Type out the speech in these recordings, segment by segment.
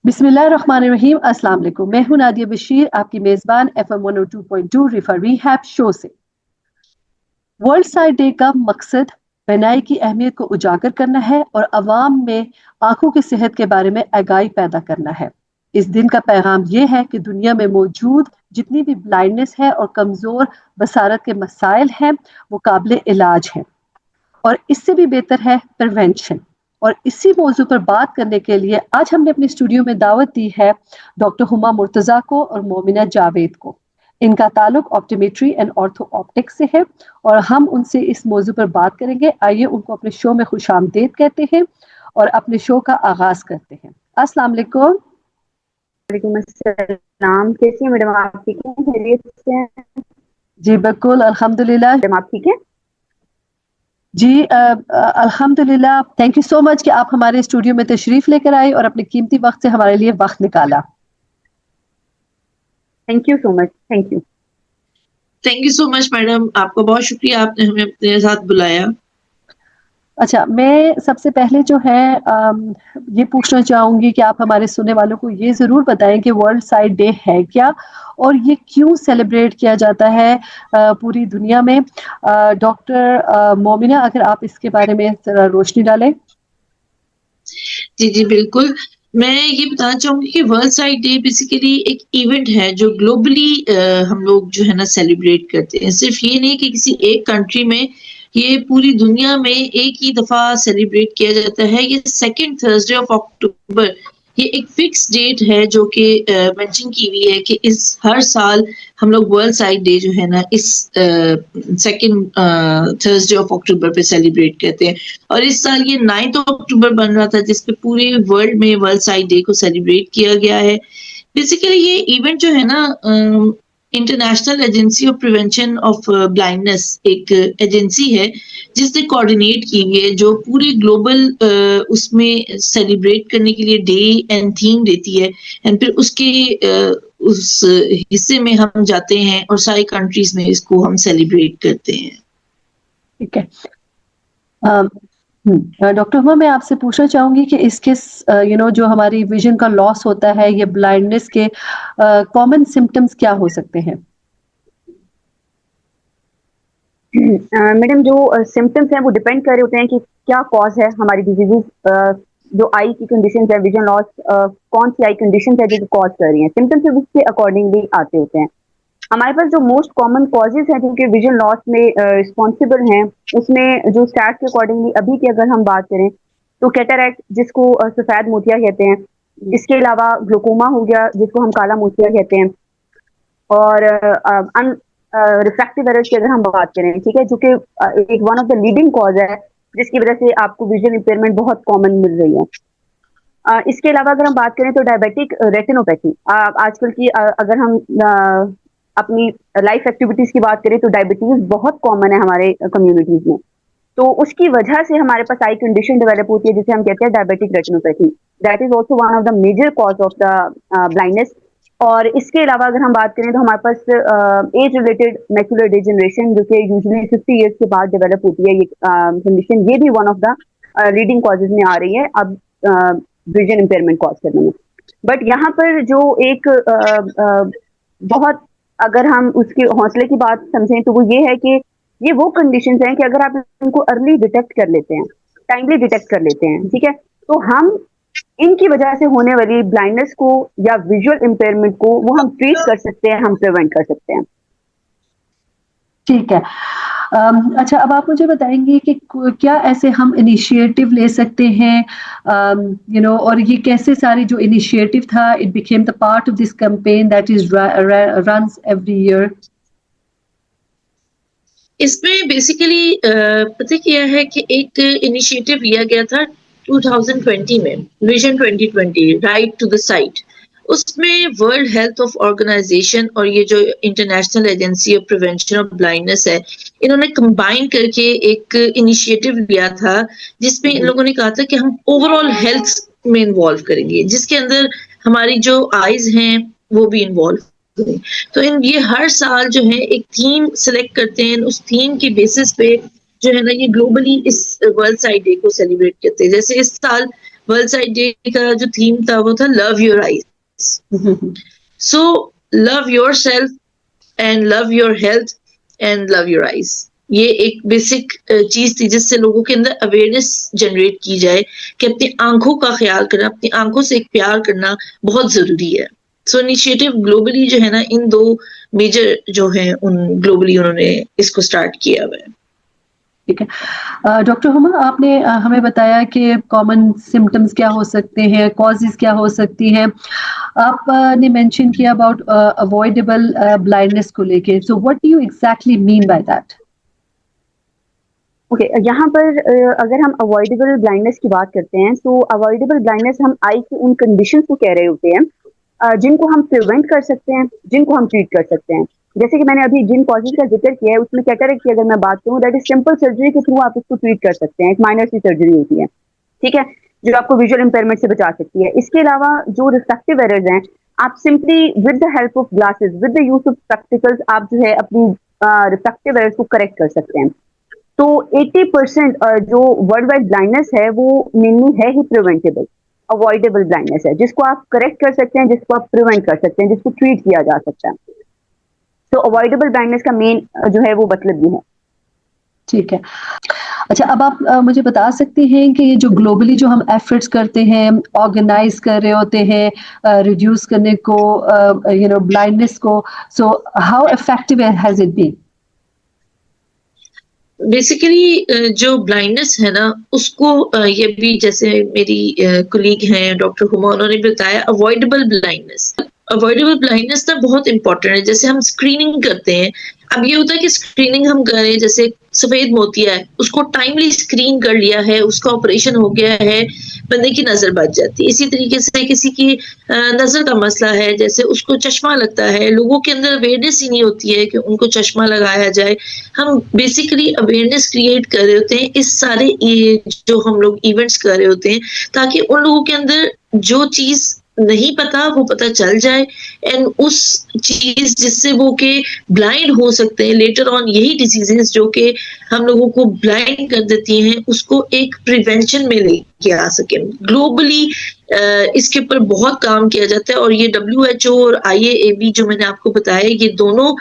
बिस्मिल्लाहिर्रहमानिर्रहीम। अस्सलाम वालेकुम। मैं हूं नादिया बशीर, आपकी मेज़बान FM 102.2 रिफर रिहैब शो से। वर्ल्ड साइट डे का मकसद बनाई की अहमियत को उजागर करना है और अवाम में आंखों की सेहत के बारे में आगाही पैदा करना है। इस दिन का पैगाम यह है कि दुनिया में मौजूद जितनी भी ब्लाइंडनेस है और कमज़ोर बसारत के मसाइल हैं वो काबिल इलाज हैं और इससे भी बेहतर है प्रिवेंशन। और इसी मौजू पर बात करने के लिए आज हमने अपने स्टूडियो में दावत दी है डॉक्टर हुमा मुर्तज़ा को और मोमिना जावेद को। इनका ताल्लुक ऑप्टोमेट्री एंड ऑर्थो ऑप्टिक्स से है और हम उनसे इस मौजू पर बात करेंगे। आइए उनको अपने शो में खुशामदीद कहते हैं और अपने शो का आगाज करते हैं। अस्सलाम वालेकुम। वालेकुम अस्सलाम। कैसी हैं मैडम आप? ठीक हैं, खैरियत से हैं? जी बिल्कुल अल्हम्दुलिल्लाह। मैडम आप ठीक हैं? जी अल्हम्दुलिल्लाह। थैंक यू सो मच कि आप हमारे स्टूडियो में तशरीफ लेकर आए और अपने कीमती वक्त से हमारे लिए वक्त निकाला। Thank you so much. Thank you so much madam, आपका बहुत शुक्रिया, आपने हमें अपने साथ बुलाया। अच्छा, मैं सबसे पहले जो है ये पूछना चाहूँगी कि आप हमारे सुनने वालों को ये ज़रूर बताएं कि वर्ल्ड साइट डे है क्या और ये क्यों सेलिब्रेट किया जाता है पूरी दुनिया में। डॉक्टर मोमिना, अगर आप इसके बारे में ज़रा रोशनी डालें। जी बिल्कुल। मैं ये बताना चाहूंगी कि वर्ल्ड साइट डे बेसिकली एक इवेंट है जो ग्लोबली हम लोग जो है ना सेलिब्रेट करते हैं। सिर्फ ये नहीं कि किसी एक कंट्री में, ये पूरी दुनिया में एक ही दफा सेलिब्रेट किया जाता है। ये सेकंड थर्सडे ऑफ अक्टूबर, ये एक फिक्स डेट है जो कि मेंशन की हुई है कि इस हर साल हम लोग वर्ल्ड साइट डे जो है ना इस सेकंड थर्सडे ऑफ अक्टूबर पे सेलिब्रेट करते हैं। और इस साल ये 9 अक्टूबर बन रहा था जिसपे पूरे वर्ल्ड में वर्ल्ड साइट डे को सेलिब्रेट किया गया है। बेसिकली ये इवेंट जो है ना international agency of prevention of blindness एक एजेंसी है जिसने कोऑर्डिनेट की हुई है, जो पूरे ग्लोबल उसमें सेलिब्रेट करने के लिए डे एंड थीम देती है। एंड फिर उसके उस हिस्से में हम जाते हैं और सारी कंट्रीज में इसको हम सेलिब्रेट करते हैं। ठीक है। डॉक्टर हुमा, मैं आपसे पूछना चाहूंगी कि इसके जो हमारी विजन का लॉस होता है, ये ब्लाइंडनेस के कॉमन सिम्टम्स क्या हो सकते हैं? मैडम, जो सिम्टम्स हैं वो डिपेंड कर रहे होते हैं कि क्या कॉज है हमारी डिजीजेस। जो आई की कंडीशन है, विजन लॉस, कौन सी आई कंडीशन है जो कॉज कर रही हैं। सिम्टम्स उसके अकॉर्डिंगली आते होते हैं। हमारे पास जो मोस्ट कॉमन कॉजेज हैं जो कि विजन लॉस में रिस्पॉन्सिबल हैं, उसमें जो स्टैट्स के अकॉर्डिंगली अभी की अगर हम बात करें तो कैटरैक्ट, जिसको सफेद मोतिया कहते हैं, इसके अलावा ग्लूकोमा हो गया जिसको हम काला मोतिया कहते हैं, और रिफ्रैक्टिव एरर्स की अगर हम बात करें, ठीक है, जो कि एक one of the leading cause है जिसकी वजह से आपको विजन इंपेयरमेंट बहुत कॉमन मिल रही है। इसके अलावा अगर हम बात करें तो डायबिटिक रेटिनोपैथी, आजकल की अगर हम अपनी लाइफ एक्टिविटीज की बात करें तो डायबिटीज बहुत कॉमन है हमारे कम्युनिटीज में। तो उसकी वजह से हमारे पास आई कंडीशन डेवलप होती है जिसे हम कहते हैं diabetic retinopathy. That is also one of the major cause of the blindness. और इसके अलावा अगर हम बात करें तो हमारे पास एज रिलेटेड मैक्युलर डिजेनरेशन, जो कि यूजुअली 50 ईयर्स के बाद डेवलप होती है ये कंडीशन, ये भी one of the leading causes में आ रही है अब विजन इंपेयरमेंट कॉज करने में। बट यहाँ पर जो एक बहुत, अगर हम उसके हौसले की बात समझें तो वो ये है कि ये वो कंडीशंस हैं कि अगर आप इनको अर्ली डिटेक्ट कर लेते हैं, टाइमली डिटेक्ट कर लेते हैं, ठीक है, तो हम इनकी वजह से होने वाली ब्लाइंडनेस को या विजुअल इंपेयरमेंट को वो हम ट्रीट कर सकते हैं, हम प्रिवेंट कर सकते हैं। ठीक है। अच्छा, अब आप मुझे बताएंगे कि क्या ऐसे हम इनिशिएटिव ले सकते हैं, और ये कैसे सारी जो इनिशिएटिव था it became the part of this campaign that is runs every year? इसमें बेसिकली पता क्या है कि एक इनिशिएटिव लिया गया था 2020 में, vision 2020 right to the sight. उसमें वर्ल्ड हेल्थ ऑफ ऑर्गेनाइजेशन और ये जो international agency of prevention of blindness है, इन्होंने कंबाइन करके एक इनिशिएटिव लिया था जिसमें इन लोगों ने कहा था कि हम ओवरऑल हेल्थ में इन्वॉल्व करेंगे, जिसके अंदर हमारी जो आईज हैं वो भी इन्वॉल्व करें। तो ये हर साल जो है एक थीम सिलेक्ट करते हैं, उस थीम के बेसिस पे जो है ना ये ग्लोबली इस वर्ल्ड साइट डे को सेलिब्रेट करते हैं। जैसे इस साल वर्ल्ड साइट डे का जो थीम था वो था love your eyes. So love your self and love your health and love your eyes. ये एक बेसिक चीज थी जिससे लोगों के अंदर अवेयरनेस जनरेट की जाए कि अपनी आंखों का ख्याल करना, अपनी आंखों से एक प्यार करना बहुत जरूरी है. सो इनिशिएटिव ग्लोबली जो है ना, इन 2 मेजर जो है उन ग्लोबली उन्होंने इसको स्टार्ट किया हुआ है. ठीक है. डॉक्टर हुमा, आपने हमें बताया कि कॉमन सिम्टम्स क्या हो सकते हैं, कॉजेज क्या हो सकती हैं. आपने मेंशन किया अबाउट अवॉइडेबल ब्लाइंडनेस को लेके. So what do you exactly mean by that? Okay, यहाँ पर अगर हम अवॉइडेबल ब्लाइंडनेस की बात करते हैं तो अवॉइडेबल ब्लाइंडनेस हम आई की उन कंडीशंस को कह रहे होते हैं जिनको हम प्रिवेंट कर सकते हैं, जिनको हम ट्रीट कर सकते हैं. जैसे कि मैंने अभी जिन कॉजेज का जिक्र किया है उसमें कैटरेक्ट की अगर मैं बात करूँ, दैट इज सिंपल सर्जरी के थ्रू आप इसको ट्रीट कर सकते हैं. एक माइनर सी सर्जरी होती है, ठीक है, जो आपको विजुअल इंपेयरमेंट से बचा सकती है. इसके अलावा जो रिफ्रैक्टिव एरर्स हैं, आप simply with the help of glasses, with the use of spectacles, आप जो है अपनी रिफ्रैक्टिव एरर्स को करेक्ट कर सकते हैं. तो 80% जो वर्ल्ड वाइड ब्लाइंडनेस है वो मेनली है ही प्रिवेंटेबल. अवॉइडेबल ब्लाइंडनेस है जिसको आप करेक्ट कर सकते हैं, जिसको आप प्रिवेंट कर सकते हैं, जिसको ट्रीट किया जा सकता है. तो अवॉइडेबल ब्लाइंडनेस का मेन जो है वो मतलब ये है. ठीक है. अच्छा, अब आप मुझे बता सकते हैं कि ये जो ग्लोबली जो हम एफर्ट्स करते हैं, ऑर्गेनाइज कर रहे होते हैं रिड्यूस करने को ब्लाइंडनेस को, so how effective has it been? Basically जो ब्लाइंडनेस है ना उसको ये भी जैसे मेरी कुलीग हैं डॉक्टर हुमा, उन्होंने बताया अवॉइडेबल ब्लाइंडनेस. अवॉइडेबल ब्लाइंडनेस ना बहुत इंपॉर्टेंट है. जैसे हम स्क्रीनिंग करते हैं, अब ये होता है कि स्क्रीनिंग हम करें, जैसे सफेद मोतिया है उसको टाइमली स्क्रीन कर लिया है, उसका ऑपरेशन हो गया है, बंदे की नजर बच जाती है. इसी तरीके से किसी की नजर का मसला है, जैसे उसको चश्मा लगता है, लोगों के अंदर अवेयरनेस ही नहीं होती है कि उनको चश्मा लगाया जाए. हम बेसिकली अवेयरनेस क्रिएट कर रहे होते हैं इस सारे जो हम लोग इवेंट्स कर रहे होते हैं, ताकि उन लोगों के अंदर जो चीज नहीं पता वो पता चल जाए, एंड उस चीज जिससे वो के ब्लाइंड हो सकते हैं लेटर ऑन, यही डिजीजेस जो कि हम लोगों को ब्लाइंड कर देती हैं, उसको एक प्रिवेंशन में लेके आ सके. ग्लोबली इसके ऊपर बहुत काम किया जाता है, और ये WHO और IAAB जो मैंने आपको बताया, ये दोनों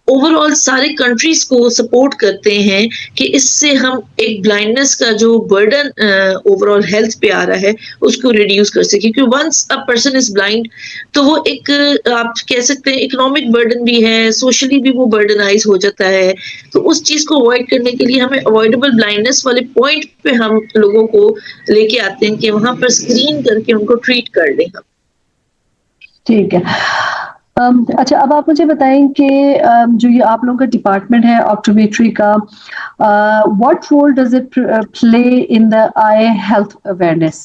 ओवरऑल सारे कंट्रीज को सपोर्ट करते हैं कि इससे हम एक ब्लाइंडनेस का जो बर्डन ओवरऑल हेल्थ पे आ रहा है उसको रिड्यूस कर सके. क्योंकि once a person is blind तो वो एक आप कह सकते हैं इकोनॉमिक बर्डन भी है, सोशली भी वो बर्डनाइज हो जाता है. तो उस चीज को अवॉइड करने के लिए हमें अवॉइडेबल ब्लाइंडनेस वाले पॉइंट पे हम लोगों को लेके आते हैं कि वहां पर स्क्रीन करके उनको ट्रीट कर लें हम. ठीक है. अच्छा, अब आप मुझे बताएं कि जो ये आप लोगों का डिपार्टमेंट है ऑप्टोमेट्री का, what role does it play in the eye health awareness?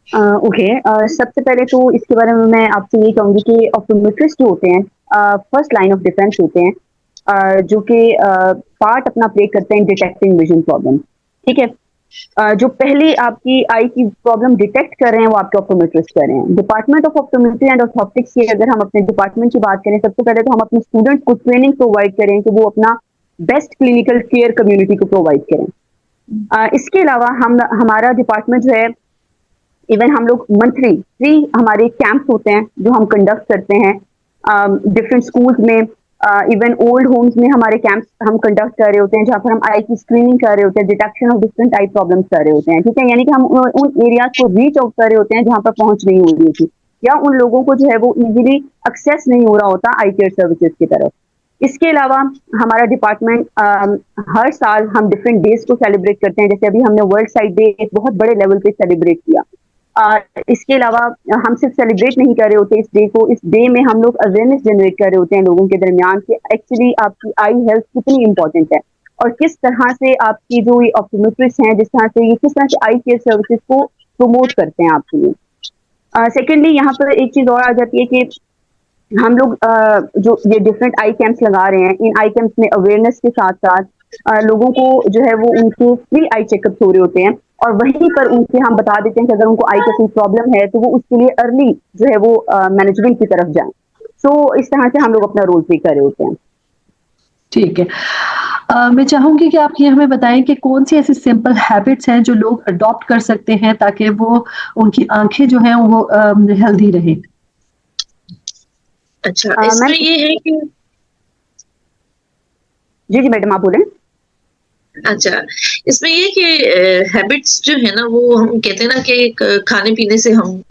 Okay, सबसे पहले तो इसके बारे में मैं आपसे ये कहूँगी कि ऑप्टोमेट्रिस्ट जो होते हैं फर्स्ट लाइन ऑफ डिफेंस होते हैं, जो कि पार्ट अपना प्ले करते हैं डिटेक्टिंग विजन प्रॉब्लम. ठीक है, जो पहले आपकी आई की प्रॉब्लम डिटेक्ट कर रहे हैं वो आपके ऑप्टोमेट्रिस्ट कर रहे हैं. डिपार्टमेंट ऑफ ऑप्टोमेट्री एंड ऑर्थोप्टिक्स की अगर हम अपने डिपार्टमेंट की बात करें, सबसे पहले तो हम अपने स्टूडेंट्स को ट्रेनिंग प्रोवाइड करें कि वो अपना बेस्ट क्लिनिकल केयर कम्युनिटी को प्रोवाइड करें. इसके अलावा हमारा डिपार्टमेंट जो है, इवन हम लोग मंथली 3 हमारे कैंप्स होते हैं जो हम कंडक्ट करते हैं डिफरेंट स्कूल्स में, इवन ओल्ड होम्स में हमारे कैंप्स हम कंडक्ट कर रहे होते हैं जहाँ पर हम आई की स्क्रीनिंग कर रहे होते हैं, detection of different I problems कर रहे होते हैं. ठीक है, यानी कि हम उन एरियाज को रीच आउट कर रहे होते हैं जहाँ पर पहुंच नहीं हो रही होती, या उन लोगों को जो है वो इजीली एक्सेस नहीं हो रहा होता आई केयर सर्विसेज की तरफ. इसके अलावा हमारा डिपार्टमेंट हर साल हम डिफरेंट डेज को सेलिब्रेट करते हैं. जैसे अभी हमने वर्ल्ड साइट डे एक बहुत बड़े लेवल पे सेलिब्रेट किया. इसके अलावा हम सिर्फ सेलिब्रेट नहीं कर रहे होते इस डे को, इस डे में हम लोग अवेयरनेस जनरेट कर रहे होते हैं लोगों के दरमियान कि एक्चुअली आपकी आई हेल्थ कितनी इंपॉर्टेंट है, और किस तरह से आपकी जो ये ऑप्टोमेट्रिस्ट हैं, जिस तरह से ये किस तरह से आई केयर सर्विसेज को प्रमोट करते हैं आपके लिए. सेकेंडली यहाँ पर एक चीज और आ जाती है कि हम लोग जो ये डिफरेंट आई कैंप्स लगा रहे हैं, इन आई कैंप्स में अवेयरनेस के साथ साथ लोगों को जो है वो उनके फ्री आई चेकअप्स हो रहे होते हैं, और वहीं पर उनसे हम बता देते हैं कि अगर उनको आई का कोई प्रॉब्लम है तो वो उसके लिए अर्ली जो है वो मैनेजमेंट की तरफ जाएं. सो इस तरह से हम लोग अपना रोल प्ले कर रहे होते हैं. ठीक है। मैं चाहूँगी कि आप ये हमें बताएँ कि कौन-सी ऐसी सिंपल हैबिट्स हैं जो लोग अडॉप्ट कर सकते हैं ताकि वो उनकी आँखें जो हैं वो हेल्दी रहें? अच्छा, मैम इसमें ये है कि जी मैडम आप बोलें। अच्छा, इसमें ये कि हैबिट्स जो है ना वो हम कहते हैं ना कि खाने-पीने से हम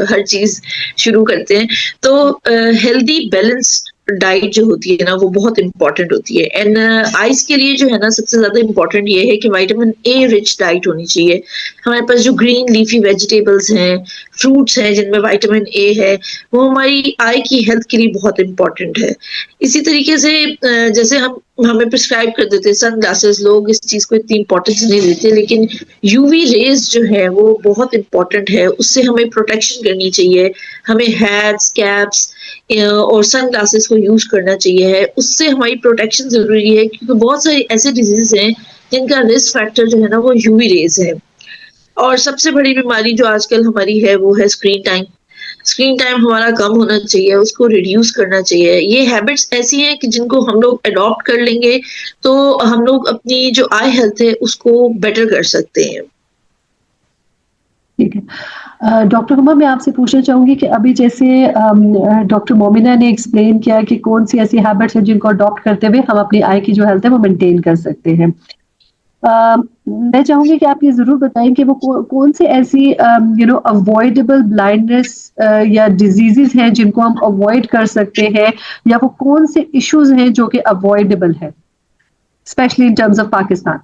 हर चीज़ शुरू करते हैं। तो हेल्दी बैलेंस्ड डाइट जो होती है ना वो बहुत इम्पोर्टेंट होती है एंड आइज़ के लिए जो है ना सबसे ज़्यादा इम्पोर्टेंट ये है कि विटामिन ए रिच डाइट होनी चाहिए। हमारे पास जो ग्रीन लीफी वेजिटेबल्स हैं, फ्रूट्स हैं जिनमें विटामिन ए है, वो हमारी आई की हेल्थ के लिए बहुत इम्पोर्टेंट है। इसी तरीके से जैसे हमें प्रिस्क्राइब कर देते हैं सन ग्लासेस, लोग इस चीज़ को इतनी इम्पोर्टेंस नहीं देते, लेकिन यूवी रेज़ जो है वो बहुत इम्पोर्टेंट है, उससे हमें प्रोटेक्शन करनी चाहिए। हमें हैट्स, कैप्स और सन ग्लासेस को यूज़ करना चाहिए है, उससे हमारी प्रोटेक्शन ज़रूरी है क्योंकि बहुत सारी ऐसे डिज़ीज़ हैं जिनका रिस्क फैक्टर जो है ना वो यूवी रेज़ है। और सबसे बड़ी बीमारी जो आजकल हमारी है वो है स्क्रीन टाइम। स्क्रीन टाइम हमारा कम होना चाहिए, उसको रिड्यूस करना चाहिए। ये हैबिट्स ऐसी हैं कि जिनको हम लोग अडॉप्ट कर लेंगे, तो हम लोग अपनी जो आई हेल्थ है उसको बेटर कर सकते हैं। ठीक है। डॉक्टर हुमा मैं आपसे पूछना चाहूँगी कि अभी जैसे डॉक्टर मोमिना ने एक्सप्लेन किया कि कौन-सी ऐसी हैबिट्स हैं जिनको अडॉप्ट करते हुए हम अपनी आई की जो हेल्थ है वो मेंटेन कर सकते हैं। मैं चाहूँगी कि आप ये ज़रूर बताएँ कि वो कौन से ऐसी अवॉइडेबल ब्लाइंडनेस या डिज़ीज़ेज़ हैं जिनको हम अवॉइड कर सकते हैं या वो कौन से इश्यूज़ हैं जो कि अवॉइडेबल है? Specially in terms of Pakistan.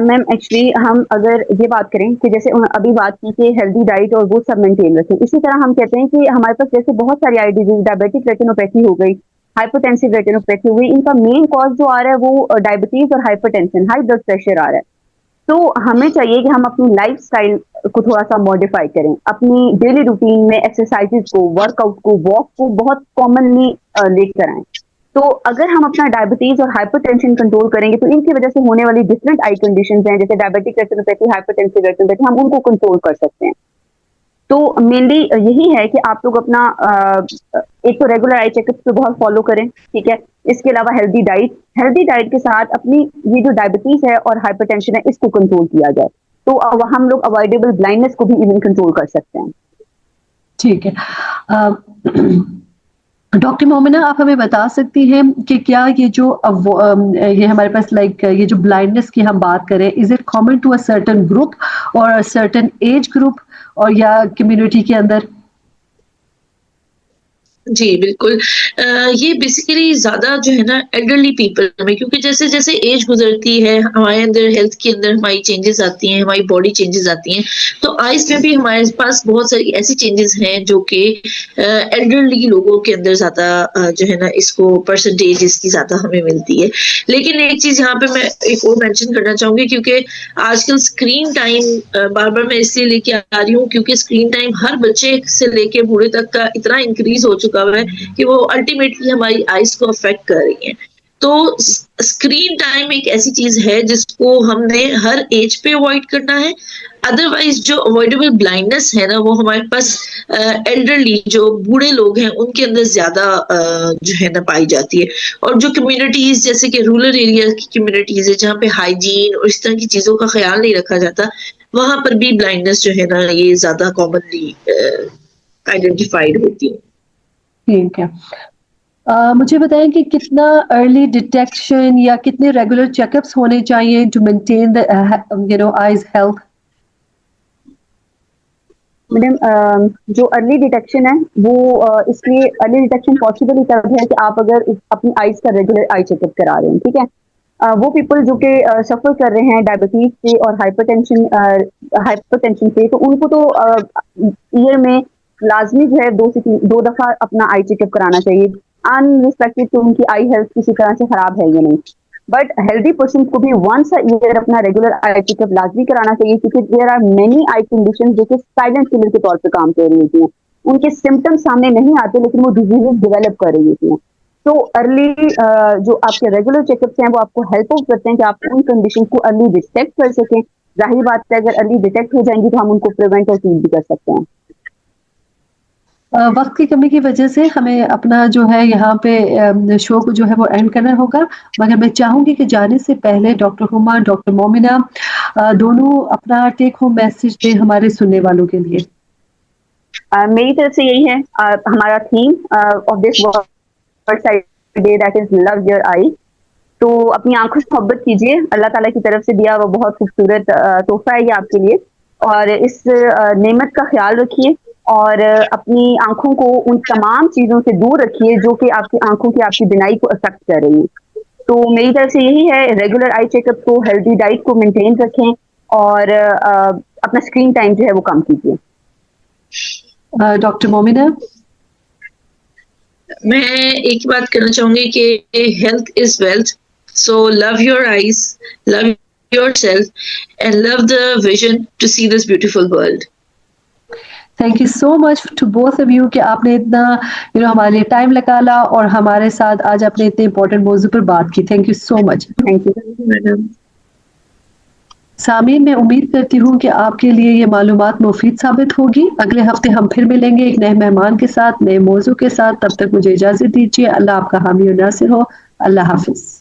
Ma'am actually हम अगर ये बात करें कि जैसे अभी बात की कि हेल्दी डाइट और वो सब मेंटेन रखें, इसी तरह हम कहते हैं कि हमारे पास जैसे बहुत सारी आई डिजीज, डायबिटिक रेटिनोपैथी हो गई, हाइपरटेंसिव रेटिनोपैथी हो गई, इनका मेन कॉज जो आ रहा है वो डायबिटीज और हाइपरटेंशन, हाई ब्लड प्रेशर आ रहा है। तो हमें चाहिए कि हम अपनी लाइफस्टाइल को थोड़ा सा मॉडिफाई करें, अपनी डेली रूटीन में एक्सरसाइजेज को, वर्कआउट को, वॉक को बहुत कॉमनली लेकर आएं। तो अगर हम अपना डायबिटीज और हाइपरटेंशन कंट्रोल करेंगे तो इनकी वजह से होने वाली डिफरेंट आई कंडीशंस हैं जैसे डायबिटिक रेटिनोपैथी, हाइपरटेंसिव रेटिनोपैथी, हम उनको कंट्रोल कर सकते हैं। तो मेनली यही है कि आप लोग अपना एक तो रेगुलर आई चेकअप तो बहुत फॉलो करें, ठीक है। इसके अलावा हेल्दी डाइट के साथ अपनी ये जो डायबिटीज है और हाइपरटेंशन है इसको कंट्रोल किया जाए, तो अब हम लोग अवॉइडेबल ब्लाइंडनेस को भी इवन कंट्रोल कर सकते हैं। ठीक है। डॉक्टर मोमिना आप हमें बता सकती हैं कि क्या ये जो ये हमारे पास ये जो ब्लाइंडनेस की हम बात करें, is it common to a certain group और अ सर्टेन एज ग्रुप और या कम्युनिटी के अंदर? जी, बिल्कुल। ये बेसिकली ज़्यादा जो है ना एल्डरली पीपल में, क्योंकि जैसे-जैसे एज गुज़रती है, हमारे अंदर हेल्थ के अंदर हमारी चेंजेज़ आती हैं, हमारी बॉडी चेंजेज़ आती हैं, तो आइज़ में भी हमारे पास बहुत सारी ऐसी चेंजेज़ हैं जो कि एल्डरली लोगों के अंदर ज़्यादा जो है ना इसको परसेंटेज इसकी ज़्यादा हमें मिलती है। लेकिन एक चीज़ यहाँ पे मैं एक और मेंशन करना चाहूँगी, क्योंकि आजकल स्क्रीन टाइम बार-बार मैं इसलिए लेके आ रही हूँ क्योंकि स्क्रीन टाइम हर बच्चे से लेके बूढ़े तक का इतना इंक्रीज़ हो चुका है कि वो अल्टीमेटली हमारी आइज़ को अफ़ेक्ट कर रही हैं। तो स्क्रीन टाइम एक ऐसी चीज़ है जिसको हमने हर एज पे अवॉइड करना है। अदरवाइज़ जो अवॉइडेबल ब्लाइंडनेस है ना वो हमारे पास एल्डरली जो बूढ़े लोग हैं उनके अंदर ज़्यादा जो है ना पाई जाती है। और जो कम्युनिटीज़ जैसे कि रूरल एरिया की कम्युनिटीज़ है जहाँ पे हाइजीन और इस तरह की चीज़ों का ख़्याल नहीं रखा जाता, वहाँ पर भी ब्लाइंडनेस जो है ना ये ज़्यादा कॉमनली आइडेंटिफाइड होती है। ठीक है। मुझे बताएं कि कितना अर्ली डिटेक्शन या कितने रेगुलर चेकअप्स होने चाहिए to maintain the eyes health? Madam जो अर्ली डिटेक्शन है वो इसलिए अर्ली डिटेक्शन पॉसिबल ही तब है कि आप अगर अपनी आइज का रेगुलर आई चेकअप करा रहे हैं, ठीक है। वो पीपल जो कि सफर कर रहे हैं डायबिटीज से और हाइपरटेंशन से, तो उनको तो ईयर में लाजमी जो है 2 दफा अपना आई चेकअप कराना चाहिए, अनरिस्पेक्टेड कि उनकी आई हेल्थ किसी तरह से खराब है या नहीं। बट हेल्दी पर्सन को भी वंस अ ईयर अपना रेगुलर आई चेकअप लाजमी कराना चाहिए, क्योंकि there are many eye conditions जो कि साइलेंट किलर के तौर पे काम कर रही होती हैं। उनके सिम्टम्स सामने नहीं आते लेकिन वो डिजीजेस डेवलप कर रही होती हैं। तो अर्ली जो आपके रेगुलर चेकअप्स हैं वो आपको हेल्प आउट करते हैं कि आप उन कंडीशन को अर्ली डिटेक्ट कर सकें। जाहिर बात है अगर अर्ली डिटेक्ट हो जाएंगी तो हम उनको प्रिवेंट और ट्रीट भी कर सकते हैं। वक्त की कमी की वजह से हमें अपना जो है यहाँ पे शो को जो है वो एंड करना होगा, मगर मैं चाहूँगी कि जाने से पहले डॉक्टर हुमा, डॉक्टर मोमिना दोनों अपना टेक होम मैसेज दें हमारे सुनने वालों के लिए। मेरी तरफ से यही है, हमारा theme of this world sight day that is love your eye. तो अपनी आंखों से मोहब्बत कीजिए, अल्लाह ताला की तरफ से दिया वो बहुत खूबसूरत तोहफा है ये आपके लिए, और इस नेमत का ख्याल रखिए और अपनी आंखों को उन तमाम चीज़ों से दूर रखिए जो कि आपकी आंखों की आपकी बिनाई को अफेक्ट कर रही है। तो मेरी तरफ से यही है, रेगुलर आई चेकअप को, हेल्दी डाइट को मेंटेन रखें और अपना स्क्रीन टाइम जो है वो कम कीजिए। डॉक्टर मोमिना। मैं एक बात कहना चाहूंगी कि health is wealth, so love your eyes, love yourself and love the vision to see this beautiful world. Thank you so much to both of you कि आपने इतना हमारे लिए टाइम निकाला और हमारे साथ आज अपने इतने इंपॉर्टेंट मौजू पर बात की। Thank you so much. Thank you madam. Sameen, मैं उम्मीद करती हूँ कि आपके लिए ये मालूमात मुफीद साबित होगी। अगले हफ्ते हम फिर मिलेंगे एक नए मेहमान के साथ, नए मौजू के साथ। तब तक मुझे इजाजत दीजिए। अल्लाह आपका हामी और नासिर हो। अल्लाह हाफिज।